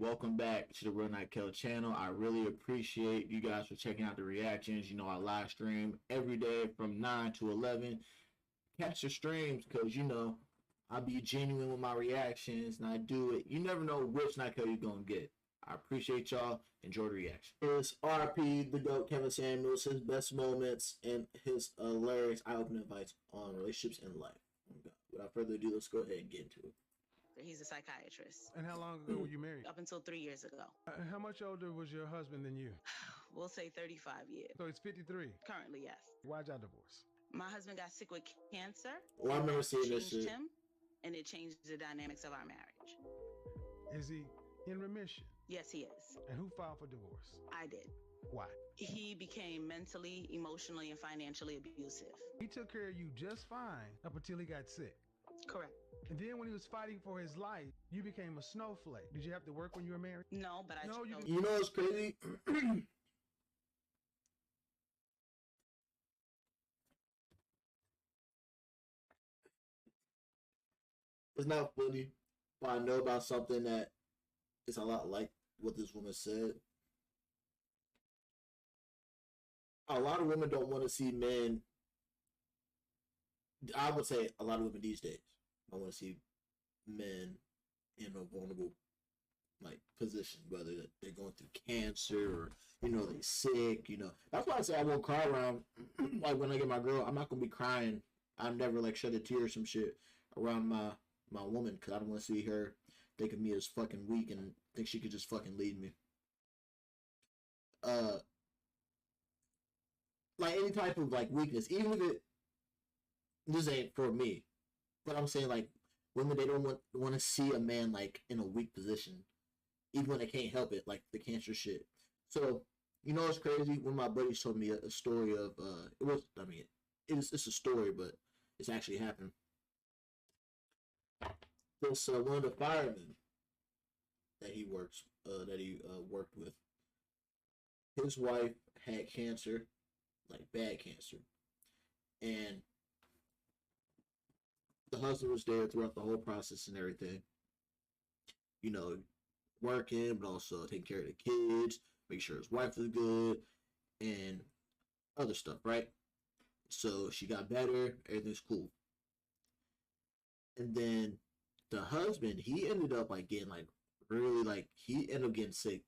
Welcome back to the Real Nykel channel. I really appreciate you guys for checking out the reactions. I live stream every day from 9 to 11. Catch the streams because, I be genuine with my reactions and I do it. You never know which Nykel you're going to get. I appreciate y'all. Enjoy the reaction. It's RP, the GOAT, Kevin Samuels, his best moments and his hilarious eye-opening advice on relationships and life. Without further ado, let's go ahead and get into it. He's a psychiatrist. And how long ago were you married? Up until 3 years ago. How much older was your husband than you? We'll say 35 years. So he's 53. Currently, yes. Why'd y'all divorce? My husband got sick with cancer. Well, I remember seeing this shit. Him, and it changed the dynamics of our marriage. Is he in remission? Yes, he is. And who filed for divorce? I did. Why? He became mentally, emotionally, and financially abusive. He took care of you just fine up until he got sick. Correct. And then when he was fighting for his life, you became a snowflake. Did you have to work when you were married? No, but I No, chose. You know what's crazy? It's not funny, but I know about something that is a lot like what this woman said. A lot of women don't want to see men. I would say a lot of women these days don't want to see men in a vulnerable position, whether they're going through cancer or they're sick. That's why I say I won't cry around. Like when I get my girl, I'm not gonna be crying. I never shed a tear or some shit around my woman because I don't want to see her think of me as fucking weak and think she could just fucking lead me. Like any type of weakness, even if this ain't for me, but I'm saying women, they don't want to see a man in a weak position, even when they can't help it, like the cancer shit. So it's crazy. One of my buddies told me a story of it's a story, but it's actually happened. This one of the firemen that he worked with, his wife had cancer, bad cancer, and the husband was there throughout the whole process and everything. Working, but also taking care of the kids, make sure his wife was good, and other stuff, right? So she got better, everything's cool. And then the husband, he ended up getting really he ended up getting sick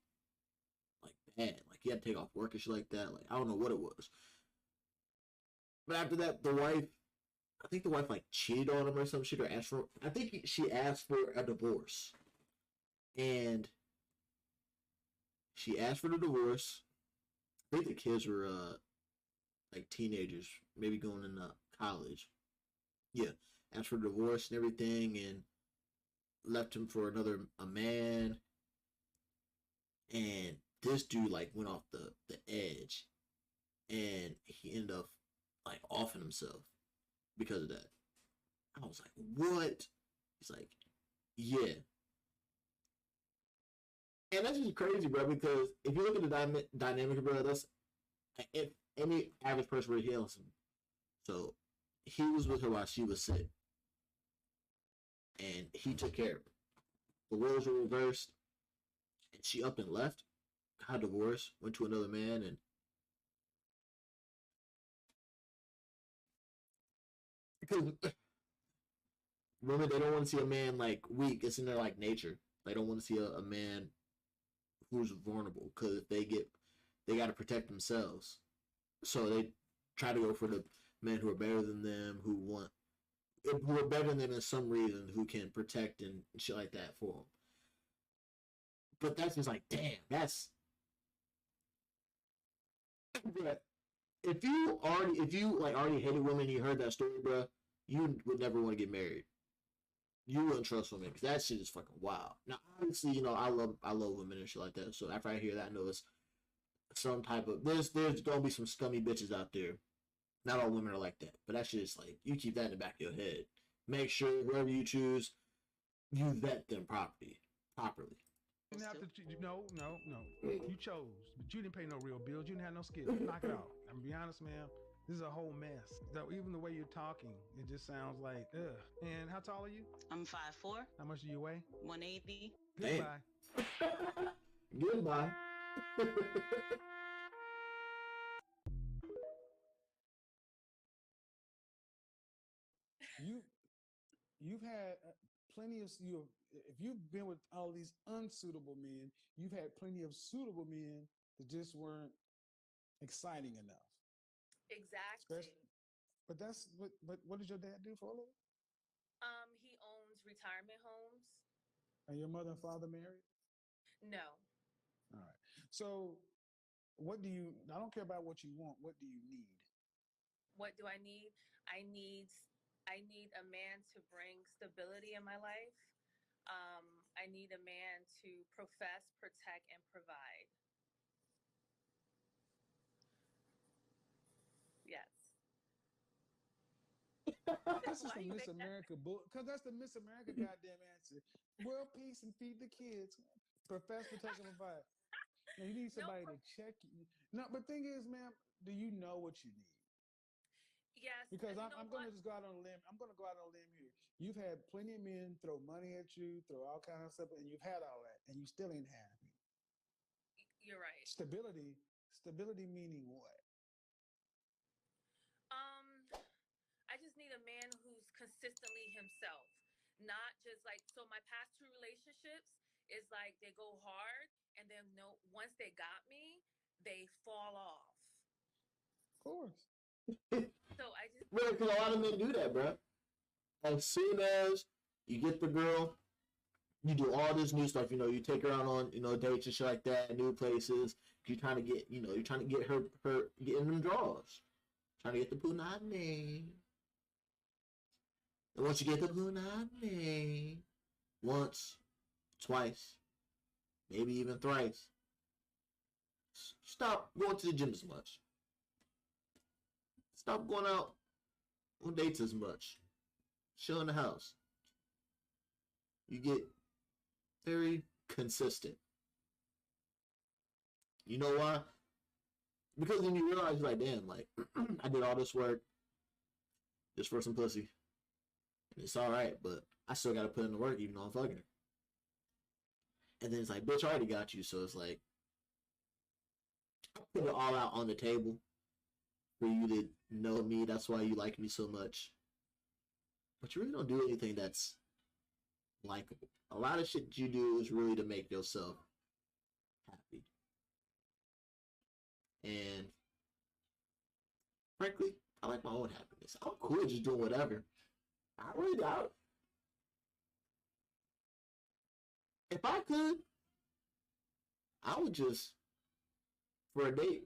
bad. He had to take off work and shit like that. I don't know what it was. But after that, I think the wife cheated on him or some shit, or asked for. I think she asked for a divorce, and she asked for the divorce. I think the kids were teenagers, maybe going into college. Yeah, asked for divorce and everything, and left him for a man. And this dude went off the edge, and he ended up offing himself because of that. I was like, what? He's like, yeah. And that's just crazy, bro, because if you look at the dynamic, bro, that's if any average person would heal him. So he was with her while she was sick, and he took care of her. The roles were reversed, and she up and left, got divorced, went to another man, and because women, they don't want to see a man weak. It's in their nature. They don't want to see a man who's vulnerable, because if they got to protect themselves. So they try to go for the men who are better than them, who are better than them in some reason, who can protect and shit like that for them. But that's just damn, that's. If you already hated women and you heard that story, bro, you would never want to get married. You wouldn't trust women because that shit is fucking wild. Now, obviously, I love women and shit like that. So after I hear that, I know it's some type of there's gonna be some scummy bitches out there. Not all women are like that, but that shit is you keep that in the back of your head. Make sure whoever you choose, you vet them properly. No. You chose, but you didn't pay no real bills. You didn't have no skills. Knock it off. I'm gonna be honest, man. This is a whole mess. So even the way you're talking, it just sounds like, ugh. And how tall are you? I'm 5'4". How much do you weigh? 180. Goodbye. Goodbye. you you've had plenty of you. If you've been with all these unsuitable men, you've had plenty of suitable men that just weren't exciting enough. Exactly. But that's what. But what does your dad do for a living? He owns retirement homes. Are your mother and father married? No. All right. So, what do you? I don't care about what you want. What do you need? What do I need? I need I need a man to bring stability in my life. I need a man to profess, protect, and provide. Yes. This is Why some you Miss make that? America bull. Because that's the Miss America goddamn answer. World peace and feed the kids. Profess, protect, and provide. Now you need No. somebody to check you. No, but thing is, ma'am, do you know what you need? Yes. Because You I'm know going what? to just go out on a limb. I'm going to go out on a limb here. You've had plenty of men throw money at you, throw all kinds of stuff, and you've had all that, and you still ain't happy. You're right. Stability meaning what? Um, I just need a man who's consistently himself, not just like so. My past two relationships is like they go hard, and then no, once they got me, they fall off. Of course. So I just Bro, because a lot of men do that, bro. As soon as you get the girl, you do all this new stuff. You know, you take her out on dates and shit like that, new places. You're trying to get you're trying to get her getting them draws, trying to get the punani. And once you get the punani, once, twice, maybe even thrice, stop going to the gym as much. Stop going out on dates as much. Chill in the house. You get very consistent. You know why? Because then you realize, like, damn, like, I did all this work just for some pussy. And it's alright, but I still gotta put in the work even though I'm fucking her. And then it's like, bitch, I already got you, so it's like, I put it all out on the table for you to know me. That's why you like me so much. But you really don't do anything that's likable. A lot of shit you do is really to make yourself happy. And frankly, I like my own happiness. I'm cool just doing whatever. I really doubt. If I could, I would just, for a date,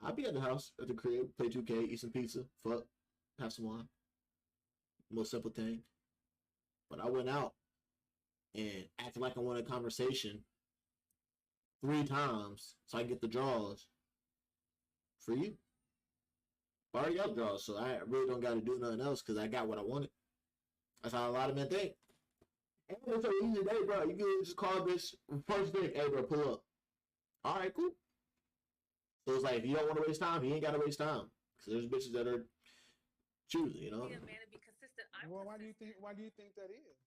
I'd be at the house, at the crib, play 2K, eat some pizza, fuck, have some wine. Most simple thing. But I went out and acted like I wanted a conversation 3 times so I get the draws for you. I already got draws, so I really don't got to do nothing else because I got what I wanted. That's how a lot of men think. And it's so easy today, bro. You can just call this first thing, hey, bro, pull up. All right, cool. So it's like, if you don't want to waste time, you ain't got to waste time. Because there's bitches that are choosing, you know? need a man to be consistent. Well, why do you think that is?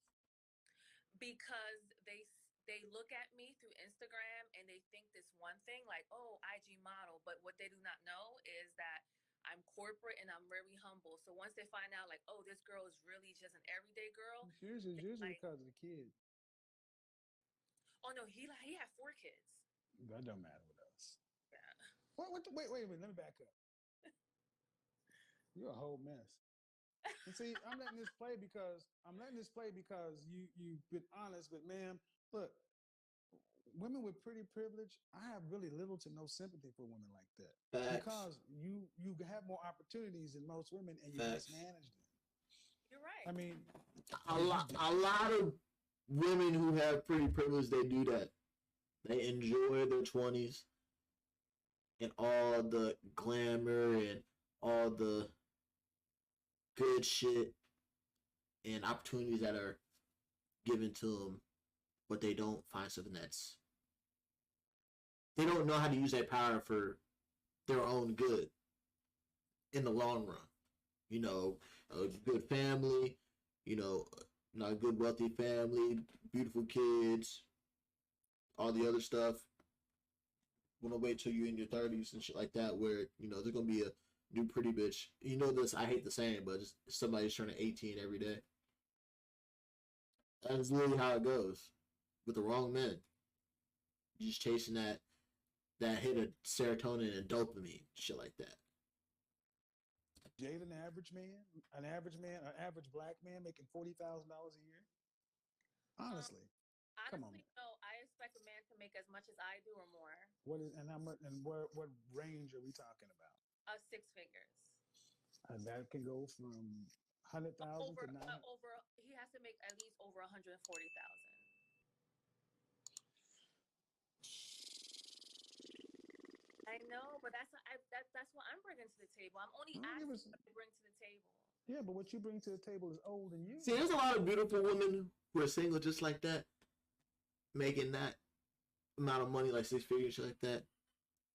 Because they look at me through Instagram and they think this one thing like, oh, IG model, but what they do not know is that I'm corporate and I'm very humble. So once they find out like, oh, this girl is really just an everyday girl, It's usually like, because of the kid. oh no, he had 4 kids. That don't matter with us. Yeah. Wait a minute. Let me back up. You're a whole mess. And see, I'm letting this play because you've been honest. But ma'am, look, women with pretty privilege, I have really little to no sympathy for women like that. Facts. Because you have more opportunities than most women, and you Facts. mismanage them. You're right. I mean, A lot of women who have pretty privilege, they do that. They enjoy their 20s and all the glamour and all the good shit and opportunities that are given to them, but they don't find something that's, they don't know how to use that power for their own good in the long run. You know, a good family, you know, a good wealthy family, beautiful kids, all the other stuff. Wanna wait till you're in your 30s and shit like that, where there's gonna be a new pretty bitch. This, I hate the saying, but just somebody's turning 18 every day. That's literally how it goes with the wrong men. You're just chasing that hit of serotonin and dopamine, shit like that. Date an average black man making $40,000 a year. Honestly, come on. Honestly, no. I expect a man to make as much as I do or more. What is and how much and what range are we talking about? 6 figures. And that can go from 100,000 to 9. He has to make at least over 140,000. I know, but that's what I'm bringing to the table. I'm only asking what I bring to the table. Yeah, but what you bring to the table is old than you. See, there's a lot of beautiful women who are single just like that, making that amount of money, like 6 figures, shit like that.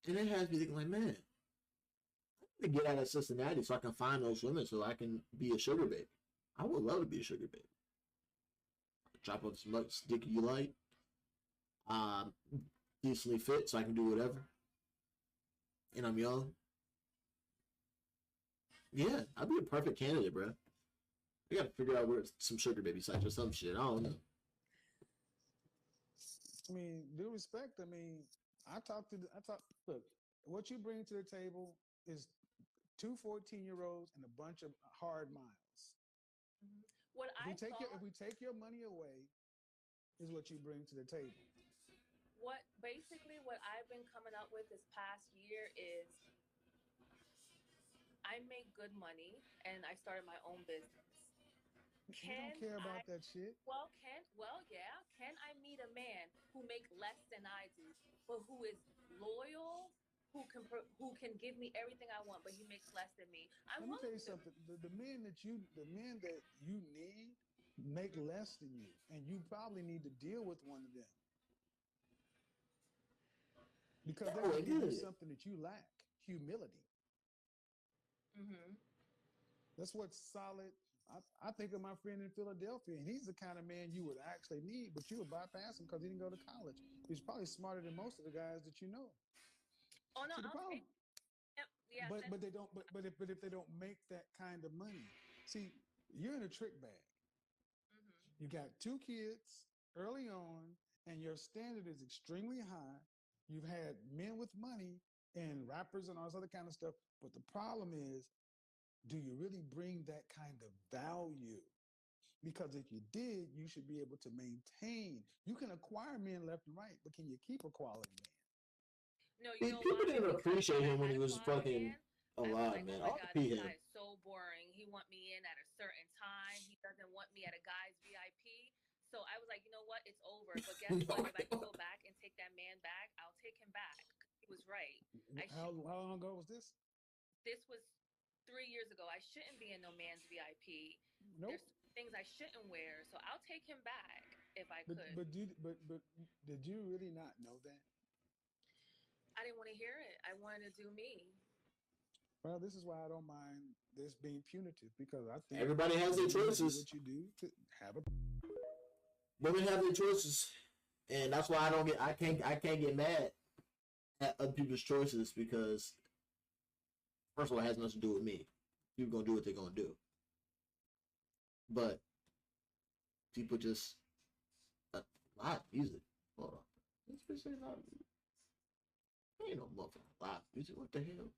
And it has me thinking, like, man, I need to get out of Cincinnati so I can find those women so I can be a sugar baby. I would love to be a sugar baby. Drop off as much dick you like. Decently fit so I can do whatever. And I'm young. Yeah, I'd be a perfect candidate, bro. We gotta figure out where some sugar baby sites or some shit. I don't know. I mean, due respect. I mean, look, what you bring to the table is 2 14-year-olds and a bunch of hard miles. Mm-hmm. If we take your money away, is what you bring to the table. What I've been coming up with this past year is I make good money and I started my own business. You don't care about that shit. Yeah. Can I meet a man who makes less than I do, but who is loyal, who can give me everything I want, but he makes less than me? Let me tell you something. The men that you need make less than you, and you probably need to deal with one of them because they're going to give you something that you lack: humility. Mm-hmm. That's what's solid. I think of my friend in Philadelphia, and he's the kind of man you would actually need, but you would bypass him because he didn't go to college. He's probably smarter than most of the guys that you know. Oh no, See the problem? Yeah, but they don't. But if they don't make that kind of money, see, you're in a trick bag. Mm-hmm. You got 2 kids early on, and your standard is extremely high. You've had men with money and rappers and all this other kind of stuff, but the problem is, do you really bring that kind of value? Because if you did, you should be able to maintain. You can acquire men left and right, but can you keep a quality man? No, you know people why? didn't appreciate him when he was Quality fucking alive, man. Oh my God, RP this him. guy is so boring. He want me in at a certain time. He doesn't want me at a guy's VIP. So I was like, you know what? It's over. But guess what? If I can go back and take that man back, I'll take him back. He was right. How long ago was this? This was 3 years ago. I shouldn't be in no man's VIP. Nope. There's things I shouldn't wear. So I'll take him back if I could. But did you really not know that? I didn't want to hear it. I wanted to do me. Well, this is why I don't mind this being punitive, because I think everybody has their choices. What you do to have a women have their choices, and that's why I can't get mad at other people's choices, because first of all, it has nothing to do with me. People gonna do what they're gonna do, but people just live music. Hold on, this bitch ain't live music. Ain't no motherfucking live music. What the hell?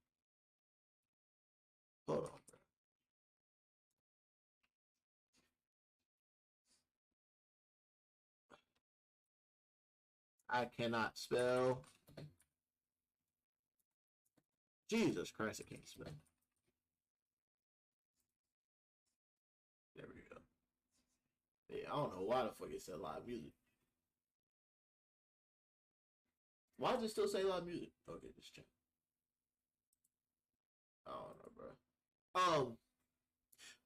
Hold on, bro. I cannot spell. Jesus Christ, I can't spell. There we go. Yeah, I don't know why the fuck it said live music. Why does it still say live music? Okay, just check. I don't know, bro.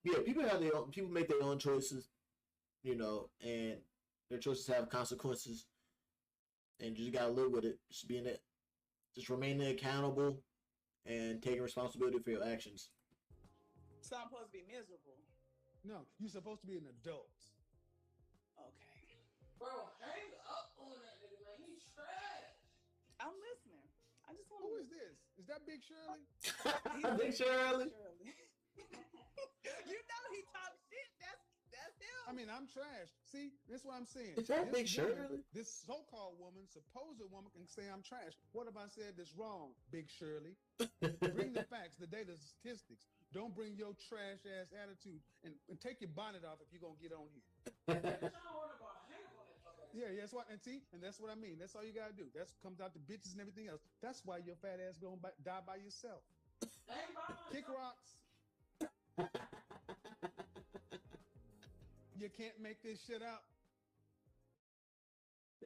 Yeah, people make their own choices, and their choices have consequences, and you just gotta live with it. Just remaining accountable and taking responsibility for your actions. So I'm supposed to be miserable. No, you're supposed to be an adult. I just Who want is this? Is that Big Shirley? Big Shirley. You know he talks shit. That's him. I mean, I'm trash. See, that's what I'm saying. Is that Big This Shirley? This so-called woman, supposed woman, can say I'm trash. What have I said that's wrong, Big Shirley? Bring the facts, the data, the statistics. Don't bring your trash ass attitude and take your bonnet off if you're gonna get on here. Yeah, that's what. And see, and that's what I mean. That's all you gotta do. That comes out to bitches and everything else. That's why your fat ass gonna die by yourself. Kick rocks. You can't make this shit up.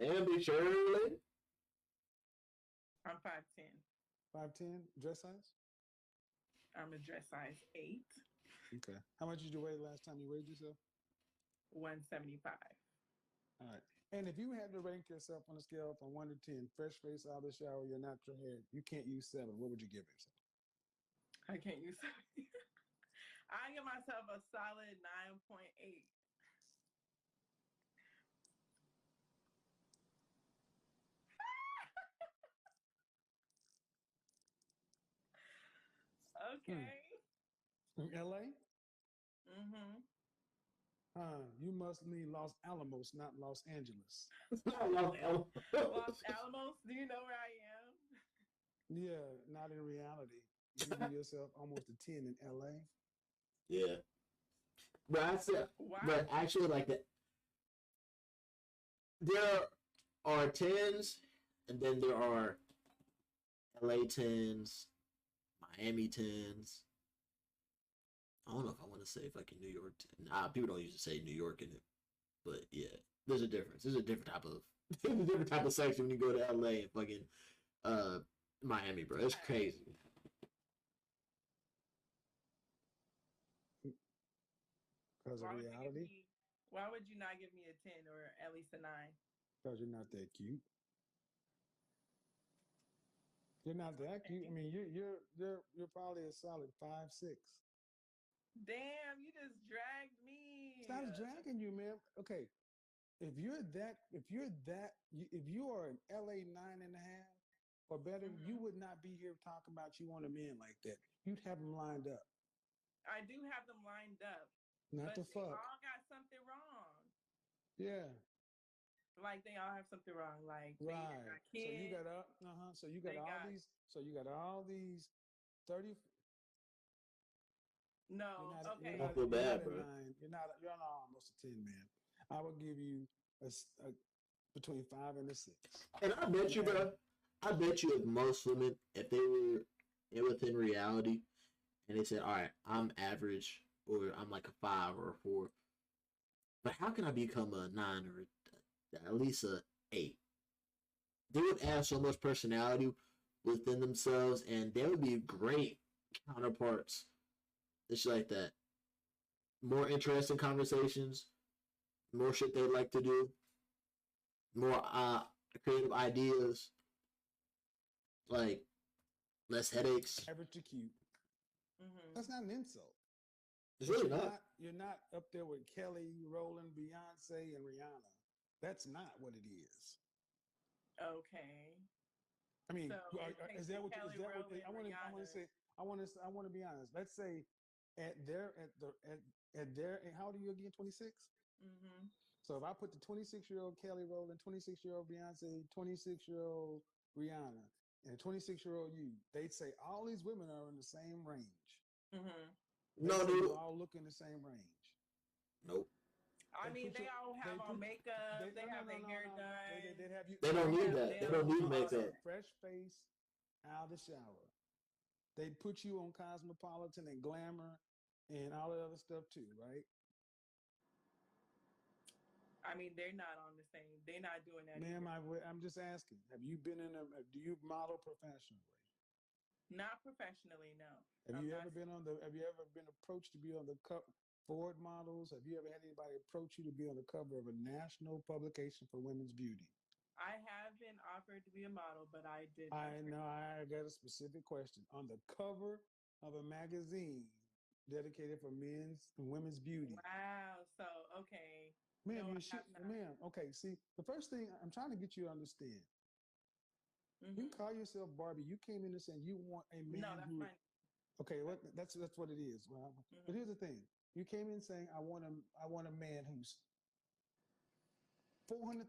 Damn, Big Shirley. I'm 5'10". 5'10", dress size? I'm a dress size 8. Okay. How much did you weigh last time you weighed yourself? 175. All right. And if you had to rank yourself on a scale from 1 to 10, fresh face, out of the shower, your natural hair, you can't use 7. What would you give yourself? I can't use that. I give myself a solid 9.8. Okay. In LA? Mm-hmm. You must mean Los Alamos, not Los Angeles. Los Alamos, do you know where I am? Yeah, not in reality. You give yourself almost a 10 in LA. Yeah. But I said, Wow. but actually, like that, there are 10s, and then there are LA 10s, Miami 10s. I don't know if I want to say fucking New York 10. Nah, people don't usually say New York in it, but yeah, there's a difference. There's a different type of section when you go to LA and fucking Miami, bro. It's crazy. Because of reality? Why would you not give me a 10 or at least a 9? Because you're not that cute. You're not that cute. I mean, you're probably a solid 5'6". Damn, you just dragged me. It's not dragging you, man. Okay, if you are an LA 9.5 or better, you would not be here talking about you want a man like that. You'd have them lined up. I do have them lined up. Not but to fuck. They all got something wrong. Yeah. Like they all have something wrong. Like right. They got kids. So you got So you got all these 30. No. Okay. I feel bad, bro. You're not almost a 10, man. I will give you a between 5 and a 6. And I bet you, bro. I bet you if most women, if they were within reality, and they said, "All right, I'm average, or I'm like a 5 or a 4, but how can I become a 9 or at least a 8?" They would add so much personality within themselves, and they would be great counterparts. It's like that. More interesting conversations, more shit they like to do, more creative ideas, like less headaches. Average to cute. Mm-hmm. That's not an insult. It's really not. You're not up there with Kelly, Rowland, Beyonce, and Rihanna. That's not what it is. Okay. I mean, so is that what I want to say? I want to be honest. Let's say at their how old are you again? 26. Mm-hmm. So if I put the 26-year-old Kelly Rowland, 26-year-old Beyonce, 26-year-old Rihanna, and 26-year-old you, they'd say all these women are in the same range. Mm-hmm. No, dude. All look in the same range. Nope. I mean, they all have on makeup. They have their hair done. They don't need that. They don't need makeup. Fresh face, out of the shower. They put you on Cosmopolitan and Glamour and all that other stuff too, right? I mean, they're not on the same. They're not doing that. Ma'am, I'm just asking. Have you been in do you model professionally? Not professionally, no. Have you ever been approached to be on the Ford models? Have you ever had anybody approach you to be on the cover of a national publication for women's beauty? I have been offered to be a model, but I did. I know. I got a specific question. On the cover of a magazine dedicated for men's and women's beauty. Wow. So, okay. Ma'am, okay. See, the first thing I'm trying to get you to understand. You call yourself Barbie. You came in and saying you want a man No, that's who. fine. Okay, that's what it is. Well, but here's the thing: you came in saying I want a man who's $400,000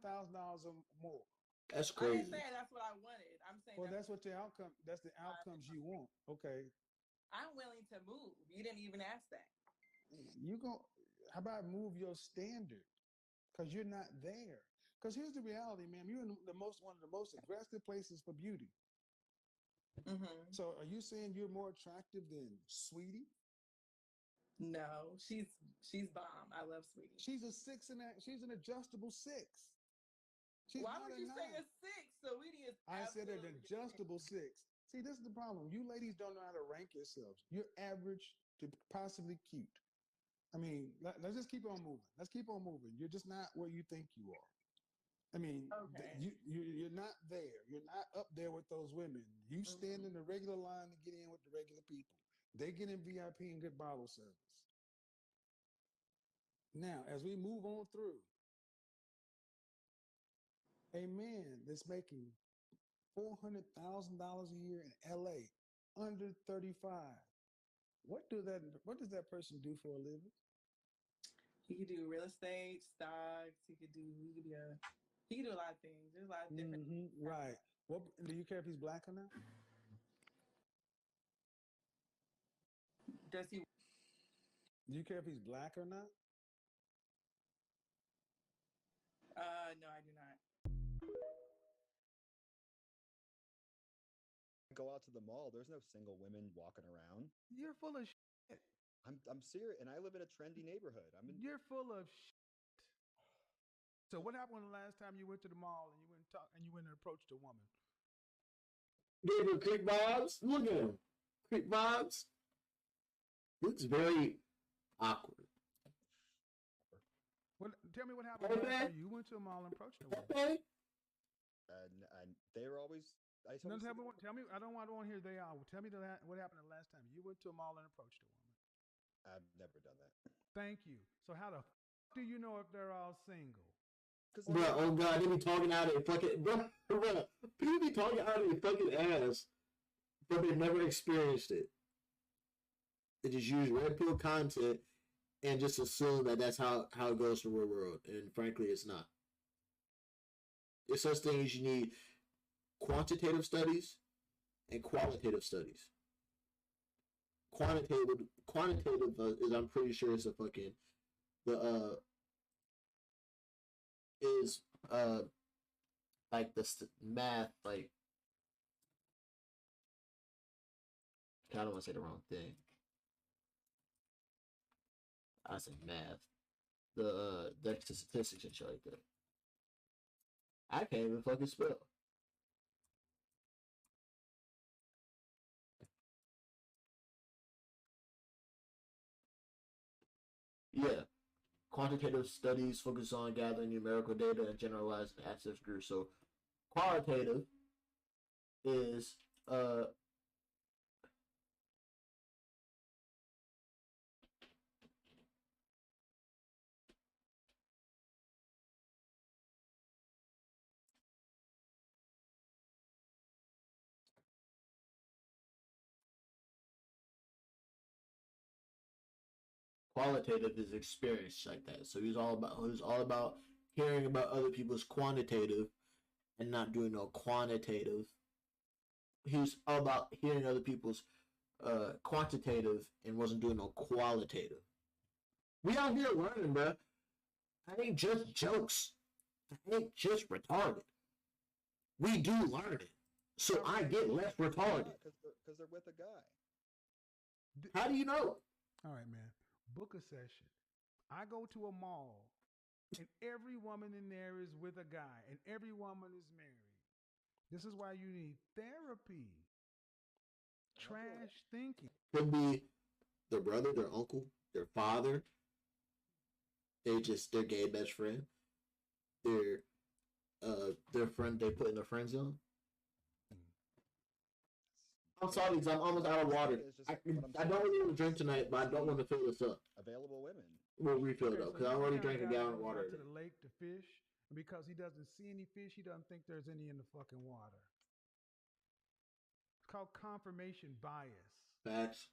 or more. That's I didn't crazy. say that's what I wanted. I'm saying Well, that's what the outcome. That's the outcomes you want. Okay, I'm willing to move. You didn't even ask that. you go. How about move your standard? Because you're not there. Because here's the reality, man. You're in one of the most aggressive places for beauty. Mm-hmm. So, are you saying you're more attractive than Sweetie? No, she's bomb. I love Sweetie. She's a six and she's an adjustable six. She's Why not would a you say nine. a 6? Sweetie is I said an absolutely adjustable six. See, this is the problem. You ladies don't know how to rank yourselves. You're average to possibly cute. I mean, let's just keep on moving. Let's keep on moving. You're just not where you think you are. I mean, okay. you're not there. You're not up there with those women. You stand in the regular line to get in with the regular people. They get in VIP and get bottle service. Now, as we move on through, a man that's making $400,000 a year in LA, under 35. What does that person do for a living? He could do real estate, stocks. He could do a lot of things. There's a lot of different. Right. What do you care if he's black or not? Does he? Do you care if he's black or not? No, I do not. Go out to the mall. There's no single women walking around. You're full of shit. I'm serious, and I live in a trendy neighborhood. You're full of shit. So what happened the last time you went to the mall and you went and approached a woman? Gave her creep vibes. Look at him. Creep vibes. Looks very awkward. Tell me what happened the last time you went to a mall and approached a woman. Okay. And they were always. Tell me. I don't want to hear they are. Tell me what happened the last time you went to a mall and approached a woman. I've never done that. Thank you. So how the do you know if they're all single? Bro, oh God, they be talking out of their fucking bro. People be talking out of their fucking ass, but they've never experienced it. They just use red pill content and just assume that that's how it goes in the real world. And frankly, it's not. There's such things you need quantitative studies and qualitative studies. Quantitative is I'm pretty sure it's a fucking is like the math like I don't want to say the wrong thing. I said math. The statistics and shit like that. I can't even fucking spell. Yeah. Quantitative studies focus on gathering numerical data and generalized access groups. So qualitative is qualitative is experience like that. So he's all about hearing about other people's quantitative and not doing no quantitative. He's all about hearing other people's quantitative and wasn't doing no qualitative. We out here learning, bro. I ain't just jokes. I ain't just retarded. We do learn it. So I get less retarded. Because they're with a guy. How do you know? All right, man. Book a session. I go to a mall, and every woman in there is with a guy, and every woman is married. This is why you need therapy. Trash thinking. Could be their brother, their uncle, their father. Their gay best friend. Their friend they put in the friend zone. I'm sorry because I'm almost out of water. I don't really want to drink tonight, but I don't want to fill this up. Available women. We'll refill it up because I already drank a gallon of water. To the lake to fish, and because he doesn't see any fish, he doesn't think there's any in the fucking water. called confirmation bias. Facts.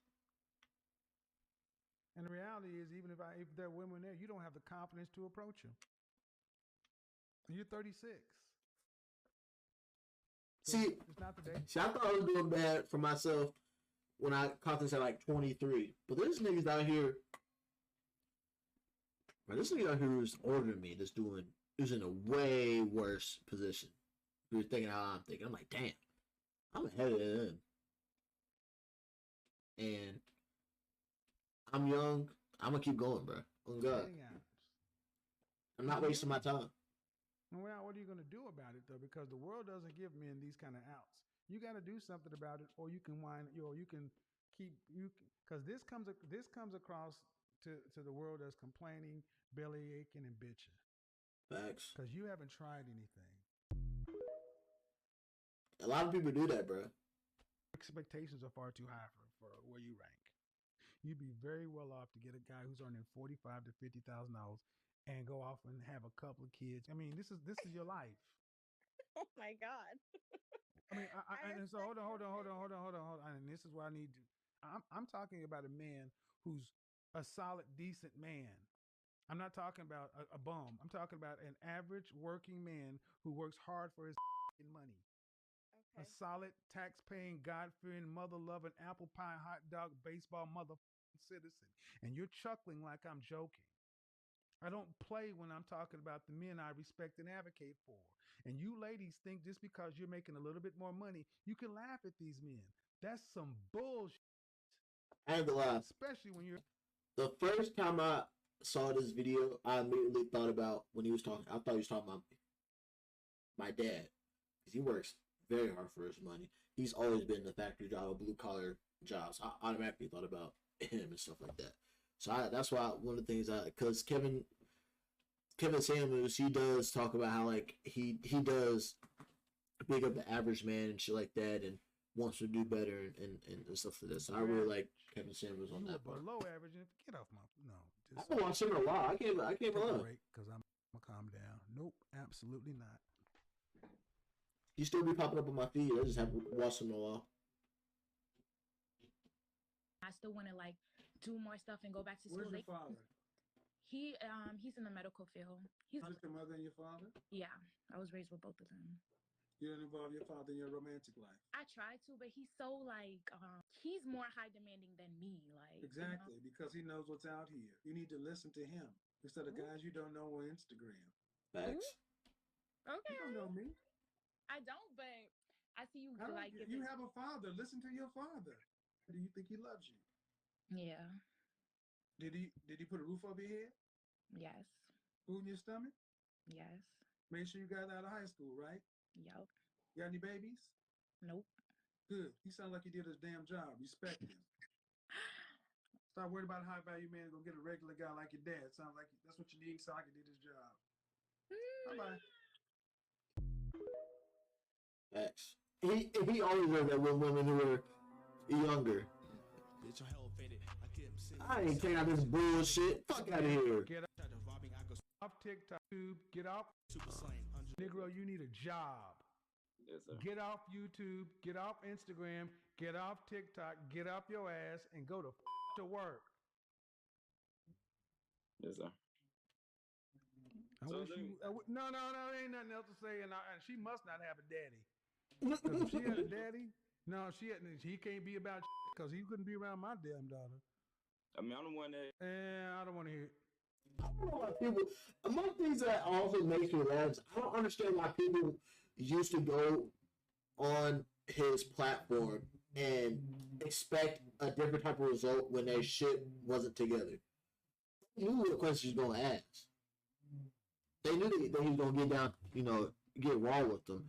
And the reality is, even if there are women there, you don't have the confidence to approach them. And you're 36. So See, it's not the day. see, I thought I was doing bad for myself when I caught this at like 23. But there's niggas out here. Bro, this nigga out here who's older than me, who's in a way worse position. Who's thinking how I'm thinking. I'm like, damn, I'm ahead of them. And I'm young. I'm gonna keep going, bro. Oh God, I'm not wasting my time. Well, what are you going to do about it though? Because the world doesn't give men these kind of outs. You got to do something about it, or you can whine, or you can keep you. Because this comes across to the world as complaining, belly aching, and bitching. Facts. Because you haven't tried anything. A lot of people do that, bro. Expectations are far too high for where you rank. You'd be very well off to get a guy who's earning $45,000 to $50,000 and go off and have a couple of kids. I mean, this is your life. Oh my God. I mean, and so hold on. And this is why I need to. I'm talking about a man who's a solid, decent man. I'm not talking about a bum. I'm talking about an average working man who works hard for his money. Okay. A solid, tax-paying, God-fearing, mother-loving, apple pie, hot dog, baseball mother citizen. And you're chuckling like I'm joking. I don't play when I'm talking about the men I respect and advocate for. And you ladies think just because you're making a little bit more money, you can laugh at these men. That's some bullshit. I ain't gonna lie. Especially when you're. The first time I saw this video, I immediately thought about when he was talking. I thought he was talking about my dad, because he works very hard for his money. He's always been in the factory job, blue collar jobs. I automatically thought about him and stuff like that. So that's why one of the things because Kevin Samuels, he does talk about how like he does big up the average man and shit like that, and wants to do better and stuff like that. So I really like Kevin Samuels on that part. Below average, and get off my I've been watching him a lot. I can't lie. Because I'm gonna calm down. Nope, absolutely not. You still be popping up on my feed. I just haven't watched him in a while. I still want to like do more stuff and go back to school. Where's your father? He's in the medical field. He's your mother and your father? Yeah, I was raised with both of them. You didn't involve your father in your romantic life? I tried to, but he's so like he's more high demanding than me. Like exactly, because he knows what's out here. You need to listen to him instead of guys you don't know on Instagram. Facts. Okay. You don't know me. I don't, but I see you like you have a father. Listen to your father. Do you think he loves you? Yeah. Did he put a roof over your head? Yes. Food in your stomach? Yes. Make sure you got out of high school, right? Yep. You got any babies? Nope. Good. He sounds like he did his damn job. Respect him. Stop worried about a high value man gonna get a regular guy like your dad. Sounds like that's what you need. Sounds like he did his job. Bye-bye. Facts. He always does that with women who are younger. I ain't taking out this bullshit. Fuck out of here. Get off TikTok. Get off. Negro, you need a job. Yes, sir. Get off YouTube. Get off Instagram. Get off TikTok. Get off your ass and go to work. Yes, sir. No, there ain't nothing else to say. And she must not have a daddy. Because if she had a daddy, no, he can't be about because he couldn't be around my damn daughter. I mean, I'm the one that. I don't want to hear it. I don't know why people. Among things that also makes me laugh is I don't understand why people used to go on his platform and expect a different type of result when their shit wasn't together. They knew what questions he was going to ask. They knew that he was going to get down, get raw with them.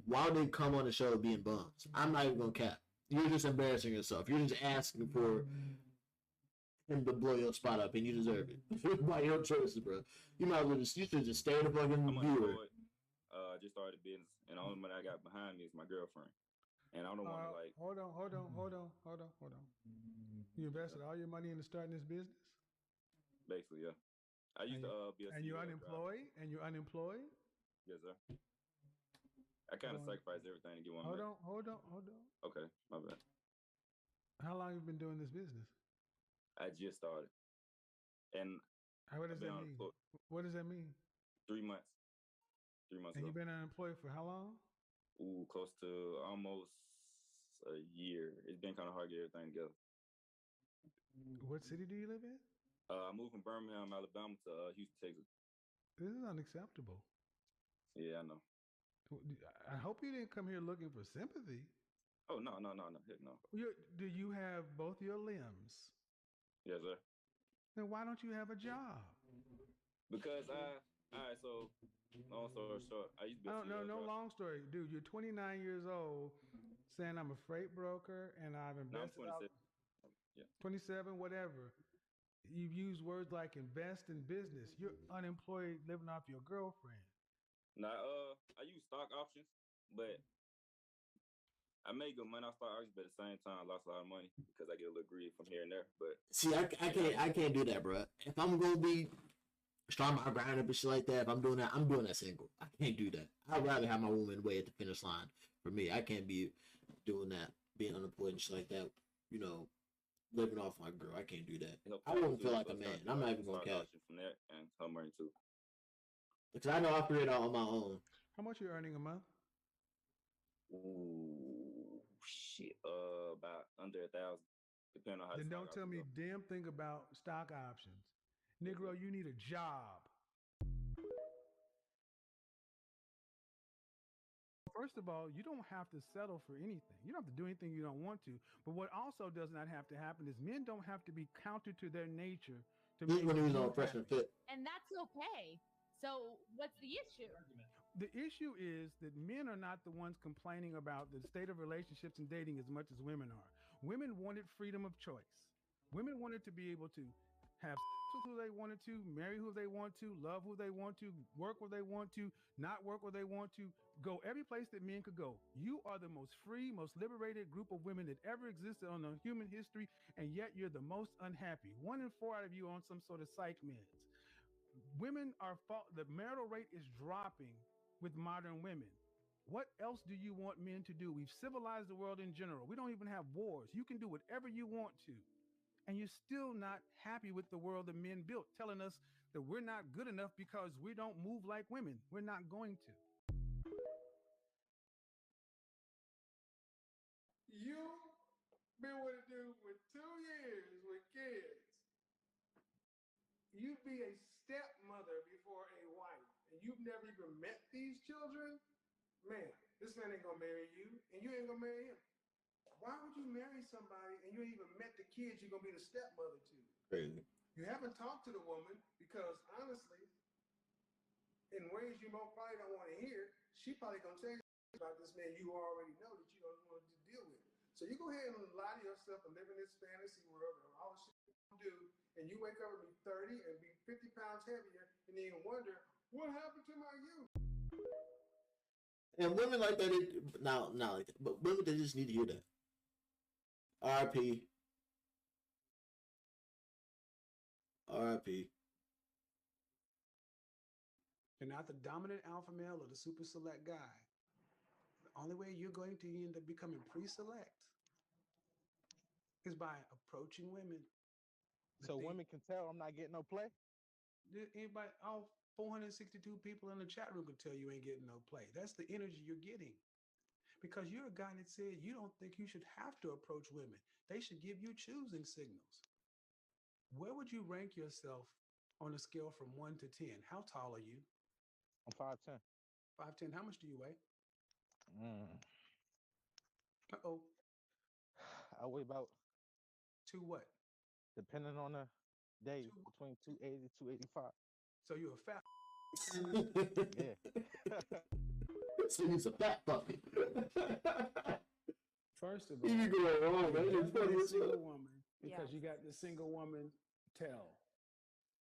Why would they come on the show being bums? I'm not even going to cap. You're just embarrassing yourself. You're just asking for him to blow your spot up, and you deserve it. By your choices, bro. You might as well you should just stay in the fucking viewer. Just started a business, and the only one I got behind me is my girlfriend. And I don't want to like. Hold on. You invested all your money into starting this business? Basically, yeah. I used to be a. And you're unemployed? Yes, sir. I kind of Going- sacrificed everything to get one. Hold man. on, hold on, hold on. Okay, my bad. How long you been doing this business? I just started, and What does I've been that on mean? the What does that mean? 3 months. 3 months And ago. you've been unemployed for how long? Ooh, close to almost a year. It's been kind of hard to get everything together. What city do you live in? I moved from Birmingham, Alabama to Houston, Texas. This is unacceptable. Yeah, I know. I hope you didn't come here looking for sympathy. Oh no, heck no. Do you have both your limbs? Yes, sir. Then why don't you have a job? Because all right. So long story short, I used to be. I don't know. No long story, dude. You're 29 years old, saying I'm a freight broker and I've No, I'm invested. 27. Yeah. 27, whatever. You use words like invest in business. You're unemployed, living off your girlfriend. Now, I use stock options, but I made good money off stock options, but at the same time, I lost a lot of money because I get a little greedy from here and there. But see, I can't do that, bro. If I'm gonna be start my grind up and shit like that, if I'm doing that single. I can't do that. I'd rather have my woman way at the finish line. For me, I can't be doing that, being unemployed and shit like that. You know, living off my girl. I can't do that. I wouldn't feel like a man. I'm not even gonna cap. From that and her money too. Because I know I operate out on my own. How much are you earning a month? Ooh, shit. About under 1,000, depending on how. Then don't tell me damn thing about stock options. Negro, you need a job. First of all, you don't have to settle for anything. You don't have to do anything you don't want to. But what also does not have to happen is men don't have to be counter to their nature to This is make when he was you on Fresh and happy. Fit. And that's okay. So what's the issue? The issue is that men are not the ones complaining about the state of relationships and dating as much as women are. Women wanted freedom of choice. Women wanted to be able to have sex with who they wanted to, marry who they want to, love who they want to, work where they want to, not work where they want to, go every place that men could go. You are the most free, most liberated group of women that ever existed on the human history, and yet you're the most unhappy. 1 in 4 out of you on some sort of psych meds. Women are the marital rate is dropping with modern women. What else do you want men to do? We've civilized the world in general. We don't even have wars. You can do whatever you want to. And you're still not happy with the world that men built, telling us that we're not good enough because we don't move like women. We're not going to. You've been with a dude for 2 years with kids. You'd be a stepmother before a wife, and you've never even met these children? Man, this man ain't gonna marry you, and you ain't gonna marry him. Why would you marry somebody and you ain't even met the kids you're gonna be the stepmother to? Crazy. You haven't talked to the woman because honestly, in ways you probably don't want to hear, she probably gonna tell you about this man you already know that you don't want to deal with. So you go ahead and lie to yourself and live in this fantasy world and all the shit you do, and you wake up and be 30 and be 50 pounds heavier, and then wonder what happened to my youth. And women like that, not like that, but women that just need to hear that. R.I.P. R.I.P. You're not the dominant alpha male or the super select guy. The only way you're going to end up becoming pre-select is by approaching women. So women can tell I'm not getting no play? Anybody, all 462 people in the chat room can tell you ain't getting no play. That's the energy you're getting. Because you're a guy that said you don't think you should have to approach women. They should give you choosing signals. Where would you rank yourself on a scale from 1 to 10? How tall are you? I'm 5'10". 5'10". How much do you weigh? Uh-oh. I weigh about... To what? Depending on the day, between 280 285. So you're a fat... Yeah. So he's a fat puppy. First of all, You be going wrong, man. It's funny a as single fuck. woman because you got the single woman tell.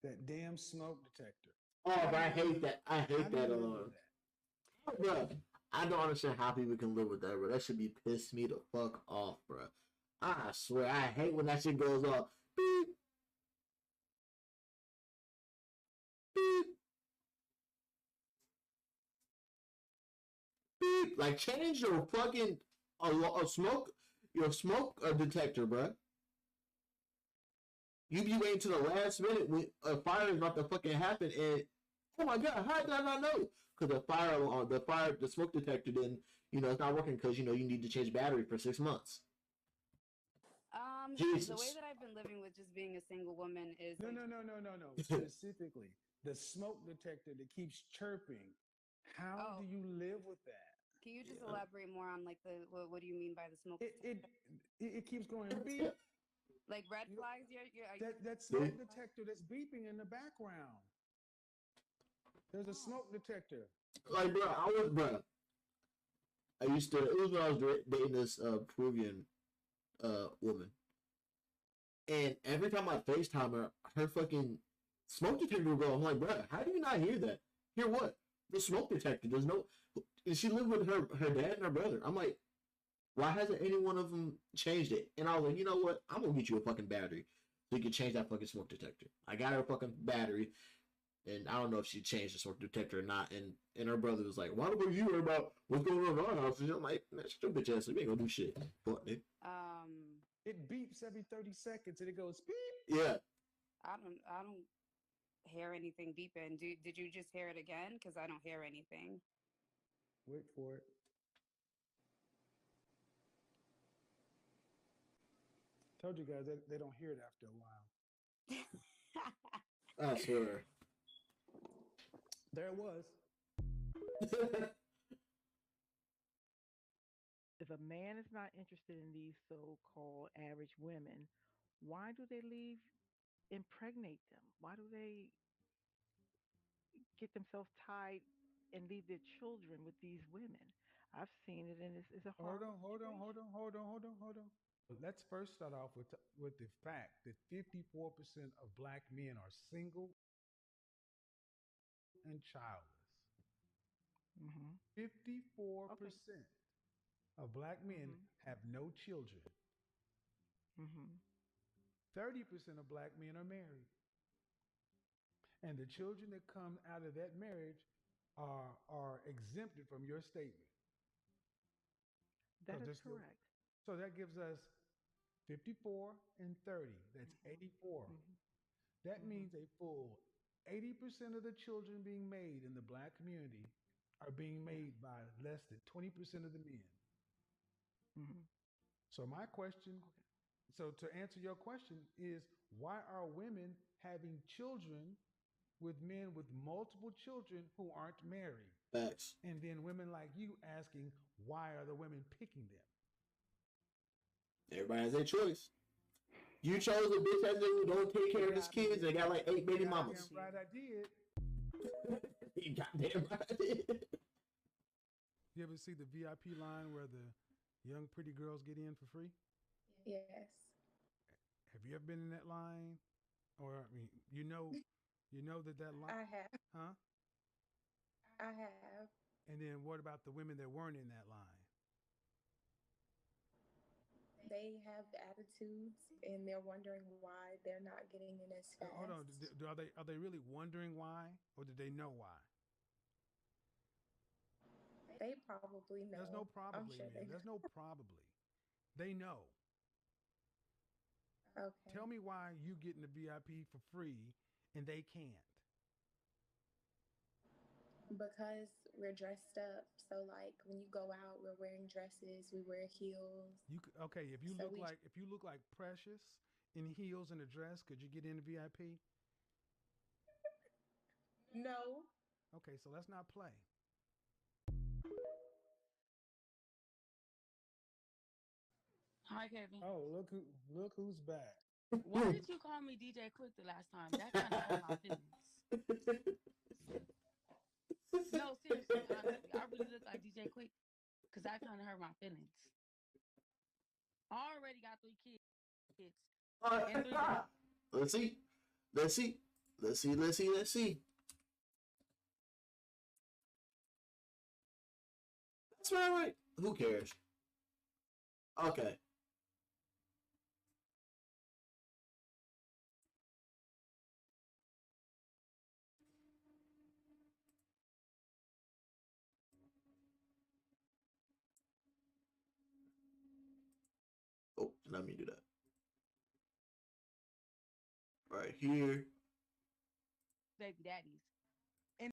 That damn smoke detector. Oh, but I hate that. I hate that alarm. Bro, I don't understand how people can live with that, bro. That should be piss me the fuck off, bro. I swear, I hate when that shit goes off. Beep. Beep. Beep. beep. Like change your fucking smoke detector, bro. You be waiting to the last minute when a fire is about to fucking happen, and oh my god, how did I not know? Because the smoke detector didn't, it's not working because you need to change battery for 6 months. The way Jesus. that I've been living with just being a single woman is No, like, no, no, no, no, no. Specifically, the smoke detector that keeps chirping. How do you live with that? Can you just elaborate more on like what do you mean by the smoke detector? It keeps going beep. Like red flags? That smoke detector that's beeping in the background. There's a smoke detector. Like, bro, it was when I was dating this Peruvian woman. And every time I FaceTime her fucking smoke detector will go. I'm like, bro, how do you not hear that? Hear what? The smoke detector. There's no. And she lived with her dad and her brother. I'm like, why hasn't any one of them changed it? And I was like, you know what? I'm gonna get you a fucking battery so you can change that fucking smoke detector. I got her a fucking battery, and I don't know if she changed the smoke detector or not. And her brother was like, why the fuck you worry about what's going on in our house? And I'm like, man, shut your bitch ass. You ain't gonna do shit. Fuck, nigga. It beeps every 30 seconds and it goes beep. Yeah. I don't hear anything beeping. Did you just hear it again? Because I don't hear anything. Wait for it. Told you guys they don't hear it after a while. I swear. There it was. If a man is not interested in these so-called average women, why do they impregnate them? Why do they get themselves tied and leave their children with these women? I've seen it, and it's a hard. Hold on. Let's first start off with the fact that 54% of black men are single and childless. 54% of black men have no children. 30% of black men are married. And the children that come out of that marriage are exempted from your statement. That is correct. So that gives us 54 and 30. That's 84. That means a full 80% of the children being made in the black community are being made by less than 20% of the men. So my question, so to answer your question is, why are women having children with men with multiple children who aren't married? Facts. And then women like you asking, why are the women picking them? Everybody has their choice. You chose a bitch that don't take care of his kids and got like 8 baby mamas. Right, I did. You goddamn right I did. You ever see the VIP line where the young pretty girls get in for free? Yes. Have you ever been in that line? Or I mean, you know that line. I have. Huh? I have. And then what about the women that weren't in that line? They have attitudes and they're wondering why they're not getting in as fast. Hold on. Are they really wondering why, or do they know why? They probably know. There's no probably. I'm sure There's no probably. They know. Okay. Tell me why you get in the VIP for free and they can't. Because we're dressed up. So like when you go out, we're wearing dresses, we wear heels. If you look like Precious in heels and a dress, could you get in the VIP? No. Okay, so let's not play. Hi, Kevin. Oh, look who's back. Why did you call me DJ Quick the last time? That kind of hurt my feelings. No, seriously, honestly, I really look like DJ Quick because that kind of hurt my feelings. I already got 3 kids. And 3 kids. Let's see. That's right. Who cares? Okay. right here. Baby daddies. And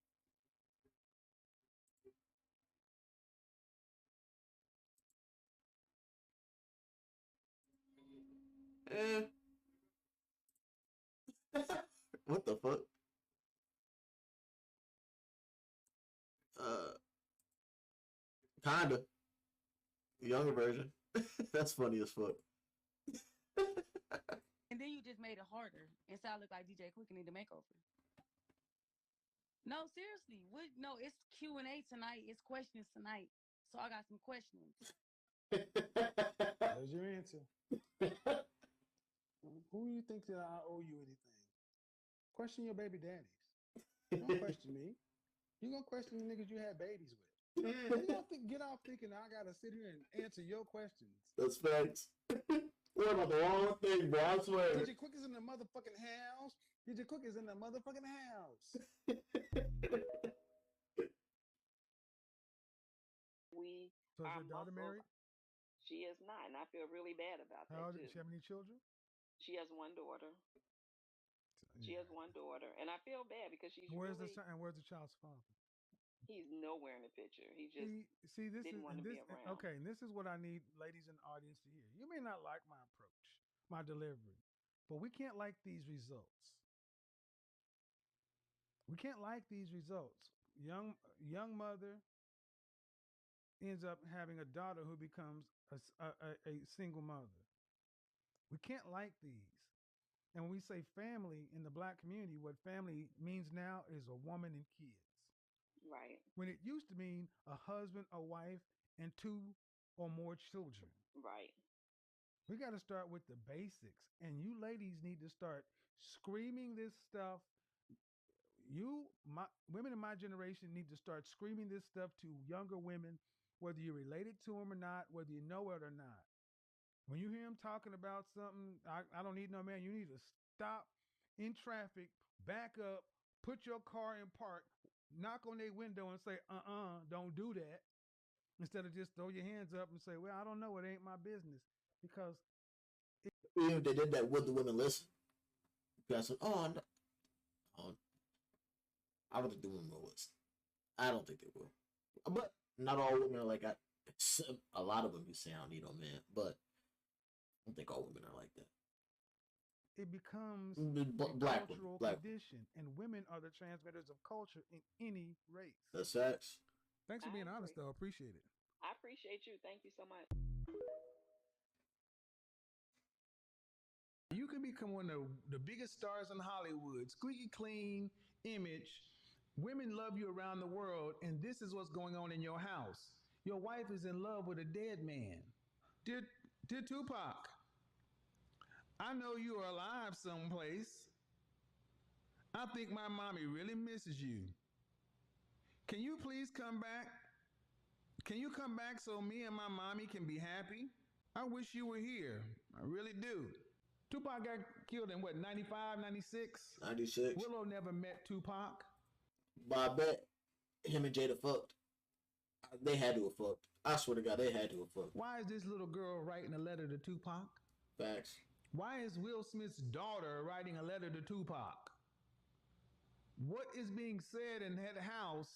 Eh. What the fuck? Uh, kinda. Younger version. That's funny as fuck. and then you just made it harder. And so I look like DJ Quick and need a makeover. No, seriously. What? No, it's Q&A tonight. It's questions tonight. So I got some questions. There's your answer. Who do you think that I owe you anything? Question your baby daddies. Don't question me. You gonna question the niggas you had babies with. You gonna get off thinking I gotta sit here and answer your questions. That's facts. What about the wrong thing, bro? I swear. DJ Quick is in the motherfucking house. DJ Quick is in the motherfucking house. So is your daughter married? She is not, and I feel really bad about How that old too. does she have any children? She has one daughter. She has one daughter, and I feel bad because she's Where's really. where's the child's father? He's nowhere in the picture. He just see this didn't is want and to this be around. okay, and this is what I need ladies in the audience to hear. You may not like my approach, my delivery, but we can't like these results. We can't like these results. Young mother ends up having a daughter who becomes a single mother. We can't like these. And when we say family in the black community, what family means now is a woman and kids. Right. When it used to mean a husband, a wife, and 2 or more children. Right. We got to start with the basics. And you ladies need to start screaming this stuff. Women in my generation need to start screaming this stuff to younger women, whether you're related to them or not, whether you know it or not. When you hear them talking about something, I don't need no man. You need to stop in traffic, back up, put your car in park, knock on their window and say, don't do that. Instead of just throw your hands up and say, well, I don't know, it ain't my business. Because even if they did that, would the women listen? Because no. I don't think the women will listen. I don't think they will. But not all women are like that. A lot of them you say I don't need no man, but I don't think all women are like that. It becomes black cultural condition, and women are the transmitters of culture in any race. That's facts. Thanks for being honest, though. Appreciate it. I appreciate you. Thank you so much. You can become one of the biggest stars in Hollywood. Squeaky clean image. Women love you around the world, and this is what's going on in your house. Your wife is in love with a dead man. Dear Tupac, I know you are alive someplace. I think my mommy really misses you. Can you please come back? Can you come back so me and my mommy can be happy? I wish you were here. I really do. Tupac got killed in what, 95, 96? 96. Willow never met Tupac. But I bet him and Jada fucked. They had to have fucked. I swear to God, they had to have fucked. Why is this little girl writing a letter to Tupac? Facts. Why is Will Smith's daughter writing a letter to Tupac? What is being said in that house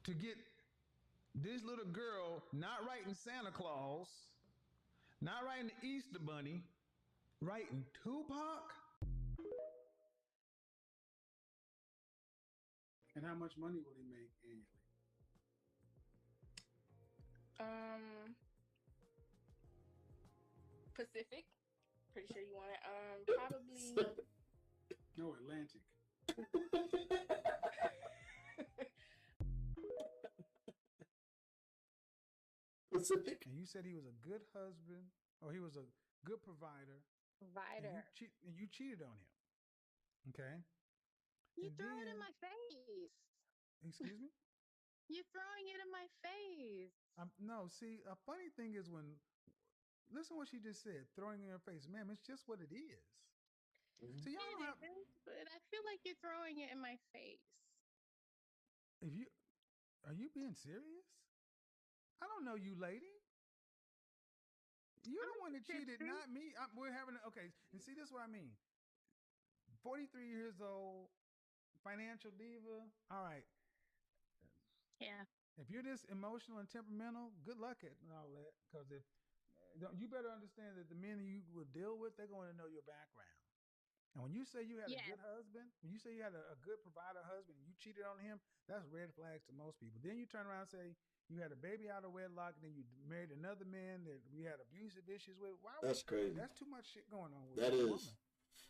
to get this little girl not writing Santa Claus, not writing the Easter Bunny, writing Tupac? And how much money will he make annually? Pacific. Pretty sure you want it. Probably. No, Atlantic. Pacific. And you said he was a good husband, or he was a good provider. Provider. And you cheated on him. Okay. You throw it in my face. Excuse me? You're throwing it in my face. No, see, a funny thing is when, listen what she just said, throwing it in her face. Ma'am, it's just what it is. Mm-hmm. So y'all don't have, but I feel like you're throwing it in my face. Are you being serious? I don't know you, lady. You the one that cheated, not me. We're having okay, and see this is what I mean. 43 years old, financial diva. All right. Yeah. If you're this emotional and temperamental, good luck at all that. Because if you better understand that the men you will deal with, they're going to know your background. And when you say you had a good husband, when you say you had a good provider husband, and you cheated on him, that's red flags to most people. Then you turn around and say you had a baby out of wedlock, and then you married another man that we had abusive issues with. Why? That's crazy. That's too much shit going on with that a is. woman.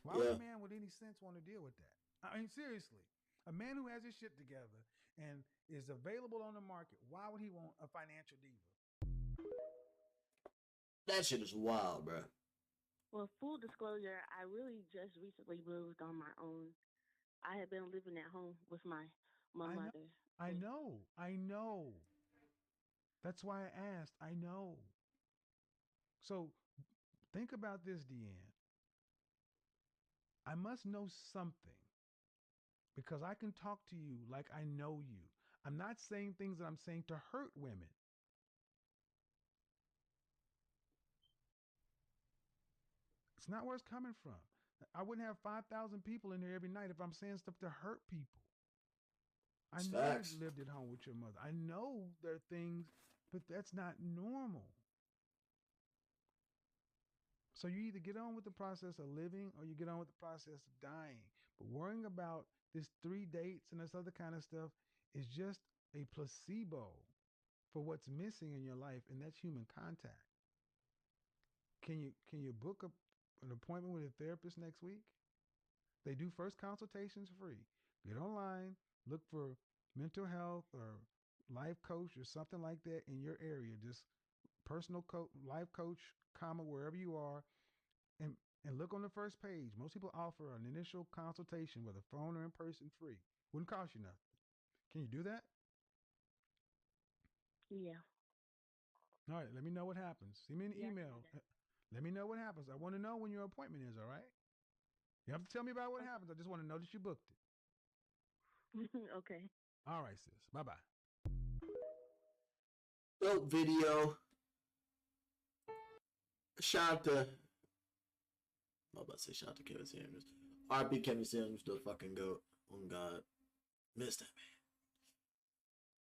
Why would a man with any sense want to deal with that? I mean, seriously, a man who has his shit together and is available on the market, why would he want a financial diva? That shit is wild, bro. Well, full disclosure, I really just recently moved on my own. I had been living at home with my mother. I know. That's why I asked. I know. So think about this, Deanne. I must know something because I can talk to you like I know you. I'm not saying things that I'm saying to hurt women. It's not where it's coming from. I wouldn't have 5,000 people in here every night if I'm saying stuff to hurt people. I know facts. you lived at home with your mother. I know there are things, but that's not normal. So you either get on with the process of living or you get on with the process of dying. But worrying about this 3 dates and this other kind of stuff is just a placebo for what's missing in your life, and that's human contact. Can you book an appointment with a therapist next week? They do first consultations free. Get online, look for mental health or life coach or something like that in your area. Just life coach, wherever you are, and look on the first page. Most people offer an initial consultation, whether phone or in person, free. Wouldn't cost you nothing. Can you do that? Yeah. All right. Let me know what happens. Send me an email. Let me know what happens. I want to know when your appointment is. All right. You have to tell me about what happens. I just want to know that you booked it. Okay. All right, sis. Bye-bye. Dope video. Shout out to, I'm about to say shout out to Kevin Samuels. RP Kevin Samuels, the fucking GOAT. Oh God. Missed that man.